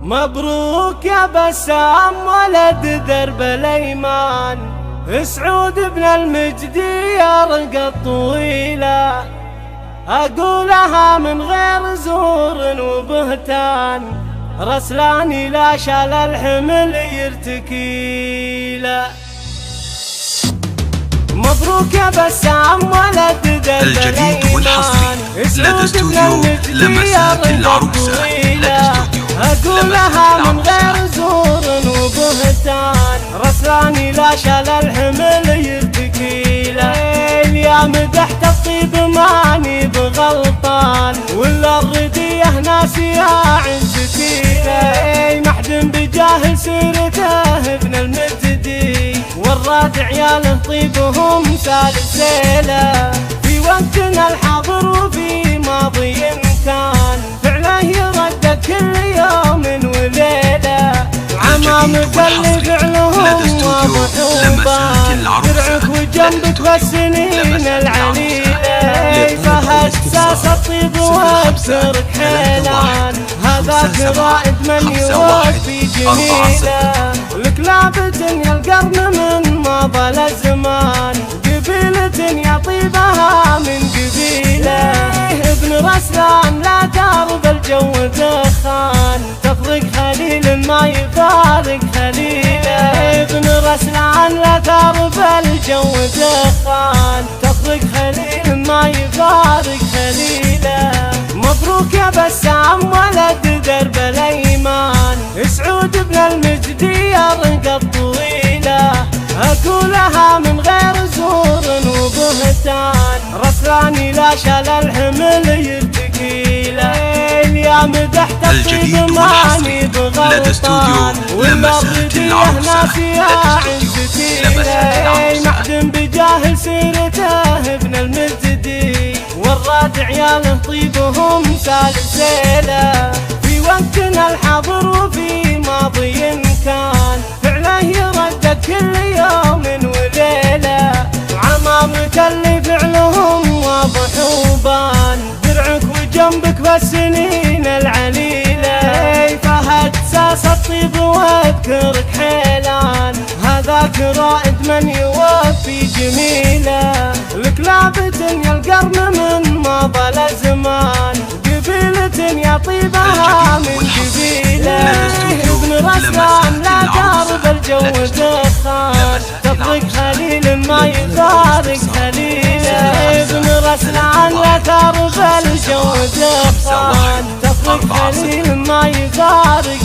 مبروك يا بسام ولد درب الأيمان، سعود بن المجد يا رقى الطويلة، أقولها من غير زور وبهتان، رسلاني لا شال الحمل يرتكيله. مبروك يا بسام ولد درب الجديد والحصري لدى استوديو لمسات العروسة. أقولها من غير زور وبهتان، رسلاني لا شال الحمل يرتكيله. يا مدحت الطيب ماني بغلطان، ولا الردية ناسية عزتي له. محدن بجاه سيرته ابن المجدي، والراد عياله طيبهم سالسيله. في وقتنا الحاضر وفي ماضي كان، فعله يرد كل يوم وليله. عمامك اللي فعلهم واضح وبان، درعك وجنبك والسنين العليله. فهد ساس الطيب وابسرك حيلان، هذاك رائد من يوفي جميله. لك لابد يا القرن من مضى الزمان، قبيلة يا طيبها من قبيله. ابن رسلان لا ترضى الجو دخان، تفرق خليل ما يفارق خليله. ابن رسلان لا ترضى الجو دخان، تفرق خليل ما يفارق خليله. مبروك يا بسام ولد درب الأيمان، سعود بن المجد يا رقى الطويلة، أقولها من غير زور وبهتان، رسلاني لا شال الحمل يرتكيله. يا مدحت الطيب ماني بغلطان، ولا الردية ناسية عزتي له. محدن بجاه سيرته ابن المجدي، والراد عياله طيبهم سالسيله. في وقتنا الحاضر وفي ماضي كان، فعله يرد كل يوم وليله. عمامك اللي فعلهم واضح وبان، درعك وجنبك والسنين العليله. فهد ساس الطيب واذكرك حيلان، هذاك رائد من يوفي جميله. لك لابد يا القرن من مضى الزمان، قبيلة يا طيبها من قبيله. ابن رسلان لا ترضى الجو دخان، تفرق خليل ما يفارق خليله. ابن رسلان لا ترضى الجو دخان، تفرق خليل ما يفارق